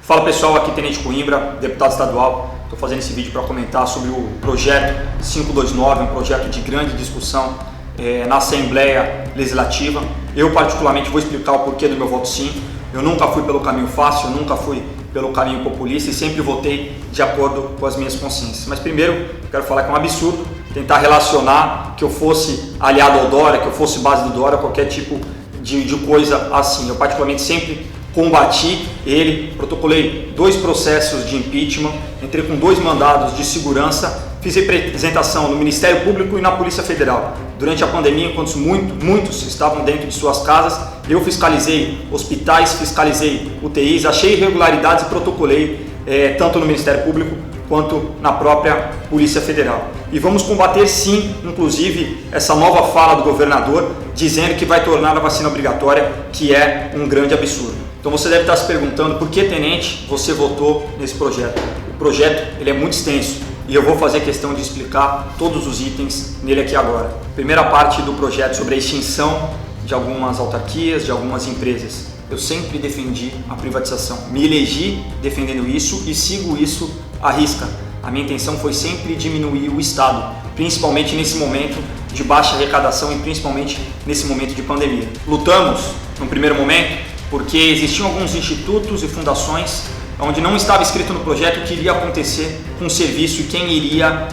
Fala pessoal, aqui Tenente Coimbra, deputado estadual. Estou fazendo esse vídeo para comentar sobre o projeto 529, um projeto de grande discussão na Assembleia Legislativa. Eu particularmente vou explicar o porquê do meu voto sim. Eu nunca fui pelo caminho fácil, eu nunca fui pelo caminho populista e sempre votei de acordo com as minhas consciências. Mas primeiro, eu quero falar que é um absurdo tentar relacionar que eu fosse aliado ao Dória, que eu fosse base do Dória, qualquer tipo de coisa assim. Eu particularmente sempre combati ele, protocolei 2 processos de impeachment, entrei com 2 mandados de segurança, fiz representação no Ministério Público e na Polícia Federal. Durante a pandemia, enquanto muitos estavam dentro de suas casas, eu fiscalizei hospitais, fiscalizei UTIs, achei irregularidades e protocolei tanto no Ministério Público quanto na própria Polícia Federal. E vamos combater sim, inclusive, essa nova fala do governador dizendo que vai tornar a vacina obrigatória, que é um grande absurdo. Então você deve estar se perguntando por que, tenente, você votou nesse projeto. O projeto ele é muito extenso e eu vou fazer questão de explicar todos os itens nele aqui agora. Primeira parte do projeto sobre a extinção de algumas autarquias, de algumas empresas. Eu sempre defendi a privatização, me elegi defendendo isso e sigo isso à risca. A minha intenção foi sempre diminuir o Estado, principalmente nesse momento de baixa arrecadação e principalmente nesse momento de pandemia. Lutamos, no primeiro momento, porque existiam alguns institutos e fundações onde não estava escrito no projeto o que iria acontecer com o serviço e quem iria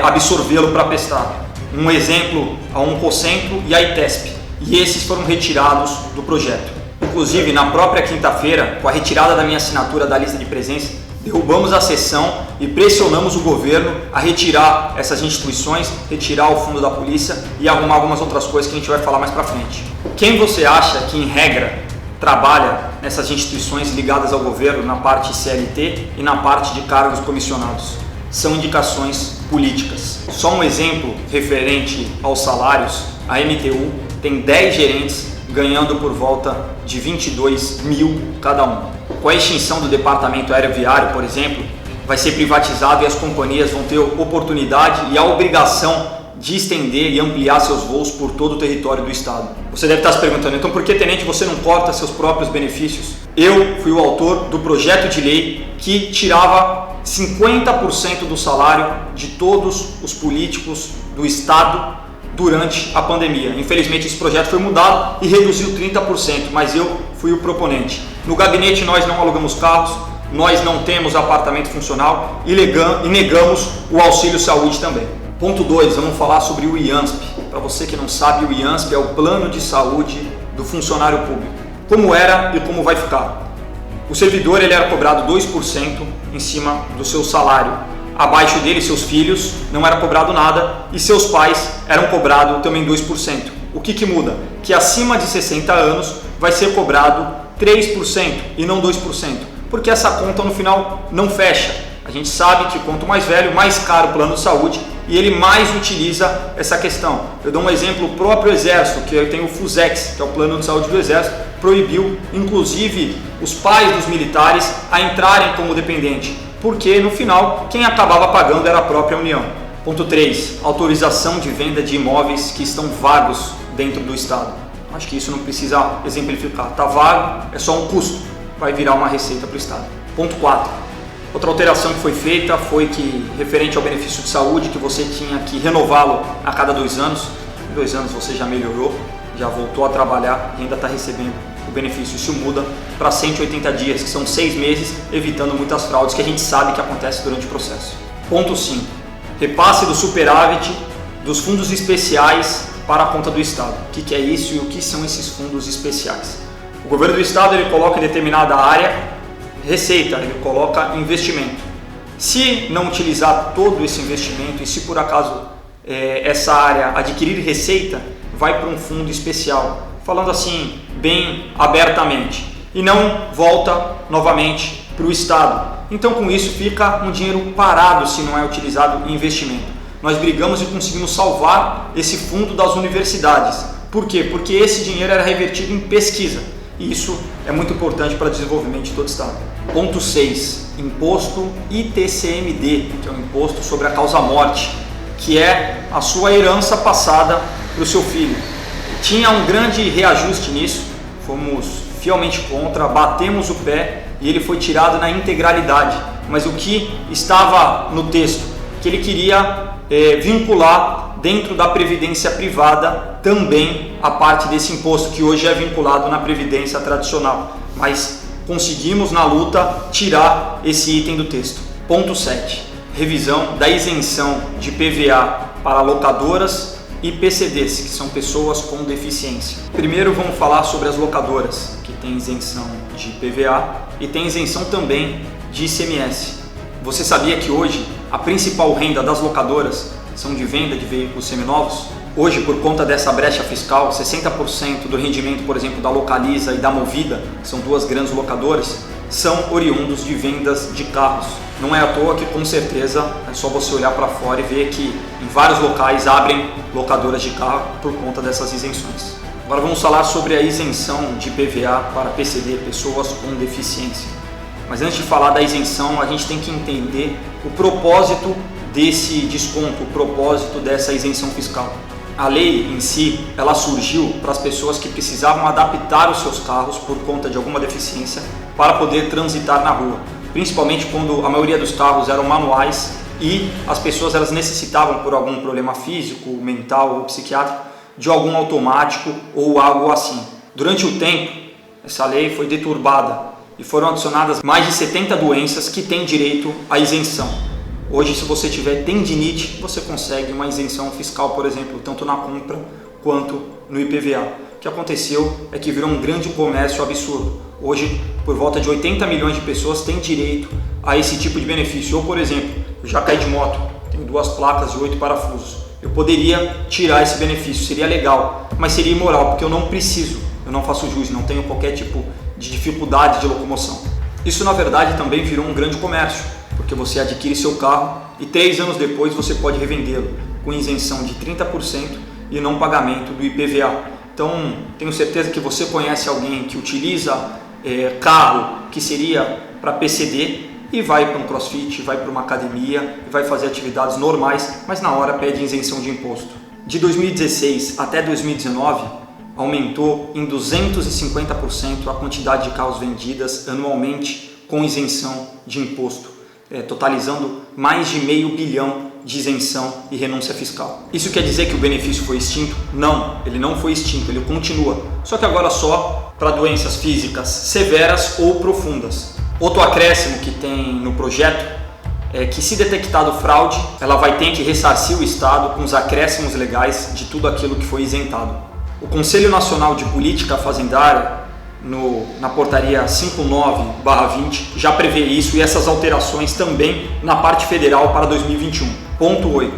absorvê-lo para prestar. Um exemplo, a Oncocentro e a ITESP, e esses foram retirados do projeto. Inclusive, na própria quinta-feira, com a retirada da minha assinatura da lista de presença, derrubamos a sessão e pressionamos o governo a retirar essas instituições, retirar o fundo da polícia e arrumar algumas outras coisas que a gente vai falar mais para frente. Quem você acha que, em regra, trabalha nessas instituições ligadas ao governo na parte CLT e na parte de cargos comissionados? São indicações políticas. Só um exemplo referente aos salários, a MTU tem 10 gerentes ganhando por volta de 22 mil cada um. Com a extinção do departamento aeroviário, por exemplo, vai ser privatizado e as companhias vão ter oportunidade e a obrigação de estender e ampliar seus voos por todo o território do estado. Você deve estar se perguntando, então por que, tenente, você não corta seus próprios benefícios? Eu fui o autor do projeto de lei que tirava 50% do salário de todos os políticos do estado durante a pandemia. Infelizmente esse projeto foi mudado e reduziu 30%, mas eu fui o proponente. No gabinete nós não alugamos carros, nós não temos apartamento funcional e negamos o auxílio saúde também. Ponto 2, vamos falar sobre o IANSP. Para você que não sabe, o IANSP é o plano de saúde do funcionário público. Como era e como vai ficar? O servidor ele era cobrado 2% em cima do seu salário. Abaixo dele, seus filhos, não era cobrado nada e seus pais eram cobrados também 2%. O que muda? Que acima de 60 anos vai ser cobrado 3% e não 2%, porque essa conta no final não fecha. A gente sabe que quanto mais velho, mais caro o plano de saúde e ele mais utiliza essa questão. Eu dou um exemplo, o próprio Exército, que tem o FUSEX, que é o plano de saúde do Exército, proibiu inclusive os pais dos militares a entrarem como dependente, porque no final quem acabava pagando era a própria União. Ponto 3, autorização de venda de imóveis que estão vagos dentro do Estado. Acho que isso não precisa exemplificar, está vago, é só um custo, vai virar uma receita para o Estado. Ponto 4, outra alteração que foi feita foi que, referente ao benefício de saúde, que você tinha que renová-lo a cada 2 anos. Em 2 anos você já melhorou, já voltou a trabalhar e ainda está recebendo o benefício. Isso muda para 180 dias, que são 6 meses, evitando muitas fraudes que a gente sabe que acontece durante o processo. Ponto 5. Repasse do superávit dos fundos especiais para a conta do Estado. O que é isso e o que são esses fundos especiais? O governo do Estado ele coloca em determinada área receita, ele coloca investimento. Se não utilizar todo esse investimento e se por acaso essa área adquirir receita, vai para um fundo especial, falando assim bem abertamente, e não volta novamente para o Estado. Então com isso fica um dinheiro parado se não é utilizado em investimento. Nós brigamos e conseguimos salvar esse fundo das universidades. Por quê? Porque esse dinheiro era revertido em pesquisa. E isso é muito importante para o desenvolvimento de todo o Estado. Ponto 6. Imposto ITCMD, que é o imposto sobre a causa-morte, que é a sua herança passada para o seu filho. Tinha um grande reajuste nisso, fomos fielmente contra, batemos o pé e ele foi tirado na integralidade. Mas o que estava no texto? Que ele queria vincular dentro da previdência privada também a parte desse imposto, que hoje é vinculado na previdência tradicional. Mas conseguimos na luta tirar esse item do texto. Ponto 7. Revisão da isenção de PVA para locadoras e PCDs, que são pessoas com deficiência. Primeiro vamos falar sobre as locadoras, que tem isenção de PVA e tem isenção também de ICMS. Você sabia que hoje a principal renda das locadoras são de venda de veículos seminovos? Hoje, por conta dessa brecha fiscal, 60% do rendimento, por exemplo, da Localiza e da Movida, que são duas grandes locadoras, são oriundos de vendas de carros. Não é à toa que, com certeza, é só você olhar para fora e ver que em vários locais abrem locadoras de carro por conta dessas isenções. Agora vamos falar sobre a isenção de PVA para PCD, pessoas com deficiência. Mas antes de falar da isenção, a gente tem que entender o propósito desse desconto, o propósito dessa isenção fiscal. A lei em si, ela surgiu para as pessoas que precisavam adaptar os seus carros por conta de alguma deficiência para poder transitar na rua, principalmente quando a maioria dos carros eram manuais e as pessoas elas necessitavam, por algum problema físico, mental ou psiquiátrico, de algum automático ou algo assim. Durante o tempo, essa lei foi deturbada e foram adicionadas mais de 70 doenças que têm direito à isenção. Hoje, se você tiver tendinite, você consegue uma isenção fiscal, por exemplo, tanto na compra quanto no IPVA. O que aconteceu é que virou um grande comércio absurdo. Hoje, por volta de 80 milhões de pessoas têm direito a esse tipo de benefício. Ou, por exemplo, eu já caí de moto, tenho 2 placas e 8 parafusos. Eu poderia tirar esse benefício, seria legal, mas seria imoral, porque eu não preciso, eu não faço jus, não tenho qualquer tipo de dificuldade de locomoção. Isso, na verdade, também virou um grande comércio, porque você adquire seu carro e 3 anos depois você pode revendê-lo com isenção de 30% e não pagamento do IPVA. Então, tenho certeza que você conhece alguém que utiliza carro que seria para PCD e vai para um crossfit, vai para uma academia, vai fazer atividades normais, mas na hora pede isenção de imposto. De 2016 até 2019, aumentou em 250% a quantidade de carros vendidas anualmente com isenção de imposto, totalizando mais de R$500 bilhão de isenção e renúncia fiscal. Isso quer dizer que o benefício foi extinto? Não, ele não foi extinto, ele continua. Só que agora só para doenças físicas severas ou profundas. Outro acréscimo que tem no projeto é que, se detectado fraude, ela vai ter que ressarcir o Estado com os acréscimos legais de tudo aquilo que foi isentado. O Conselho Nacional de Política Fazendária, na portaria 59/20, já prevê isso e essas alterações também na parte federal para 2021. Ponto 8.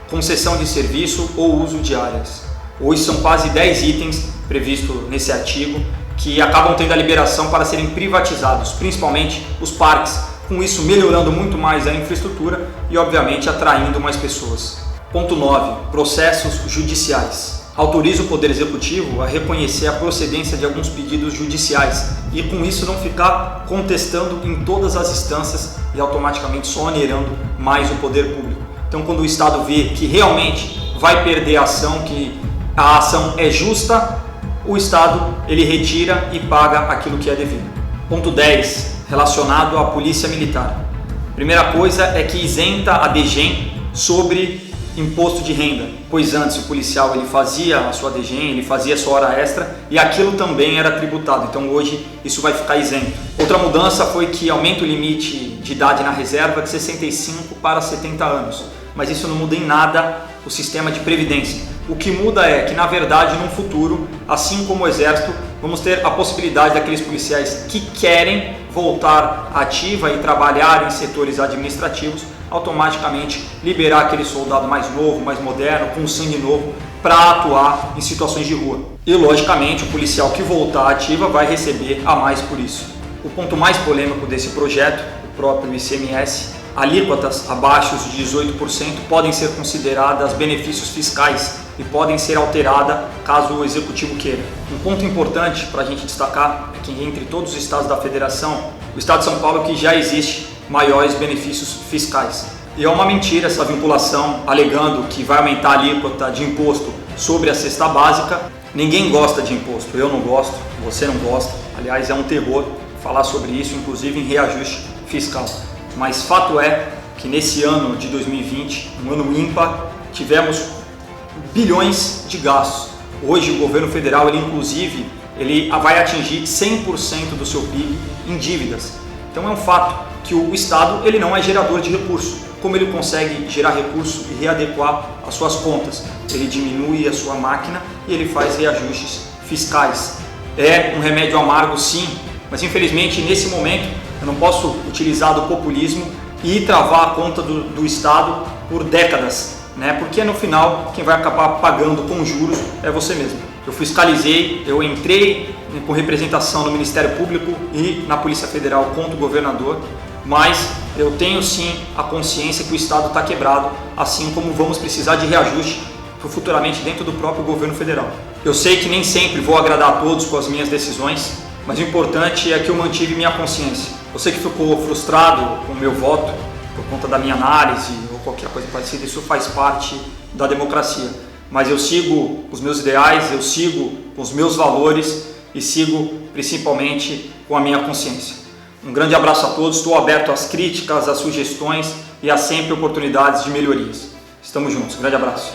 Concessão de serviço ou uso de áreas. Hoje são quase 10 itens previstos nesse artigo que acabam tendo a liberação para serem privatizados, principalmente os parques, com isso melhorando muito mais a infraestrutura e, obviamente, atraindo mais pessoas. Ponto 9. Processos judiciais. Autoriza o Poder Executivo a reconhecer a procedência de alguns pedidos judiciais e, com isso, não ficar contestando em todas as instâncias e automaticamente só onerando mais o poder público. Então, quando o Estado vê que realmente vai perder a ação, que a ação é justa, o Estado ele retira e paga aquilo que é devido. Ponto 10, relacionado à Polícia Militar. Primeira coisa é que isenta a DGEM sobre imposto de renda, pois antes o policial ele fazia a sua DGEM, ele fazia a sua hora extra e aquilo também era tributado, então hoje isso vai ficar isento. Outra mudança foi que aumenta o limite de idade na reserva de 65 para 70 anos, mas isso não muda em nada o sistema de previdência. O que muda é que, na verdade, no futuro, assim como o Exército, vamos ter a possibilidade daqueles policiais que querem voltar ativa e trabalhar em setores administrativos, automaticamente liberar aquele soldado mais novo, mais moderno, com sangue novo, para atuar em situações de rua. E, logicamente, o policial que voltar ativa vai receber a mais por isso. O ponto mais polêmico desse projeto, o próprio ICMS, alíquotas abaixo de 18% podem ser consideradas benefícios fiscais e podem ser alteradas caso o Executivo queira. Um ponto importante para a gente destacar é que, entre todos os estados da Federação, o estado de São Paulo que já existe maiores benefícios fiscais. E é uma mentira essa vinculação alegando que vai aumentar a alíquota de imposto sobre a cesta básica. Ninguém gosta de imposto, eu não gosto, você não gosta, aliás é um terror falar sobre isso, inclusive em reajuste fiscal. Mas fato é que nesse ano de 2020, um ano ímpar, tivemos bilhões de gastos. Hoje o governo federal, ele vai atingir 100% do seu PIB em dívidas. Então é um fato que o Estado ele não é gerador de recursos. Como ele consegue gerar recurso e readequar as suas contas? Ele diminui a sua máquina e ele faz reajustes fiscais. É um remédio amargo, sim, mas infelizmente nesse momento eu não posso utilizar do populismo e travar a conta do Estado por décadas, né? Porque no final quem vai acabar pagando com juros é você mesmo. Eu fiscalizei, eu entrei com representação no Ministério Público e na Polícia Federal contra o governador, mas eu tenho sim a consciência que o Estado está quebrado, assim como vamos precisar de reajuste futuramente dentro do próprio governo federal. Eu sei que nem sempre vou agradar a todos com as minhas decisões, mas o importante é que eu mantive minha consciência. Você que ficou frustrado com o meu voto por conta da minha análise ou qualquer coisa parecida, isso faz parte da democracia. Mas eu sigo os meus ideais, eu sigo os meus valores e sigo principalmente com a minha consciência. Um grande abraço a todos, estou aberto às críticas, às sugestões e há sempre oportunidades de melhorias. Estamos juntos, um grande abraço.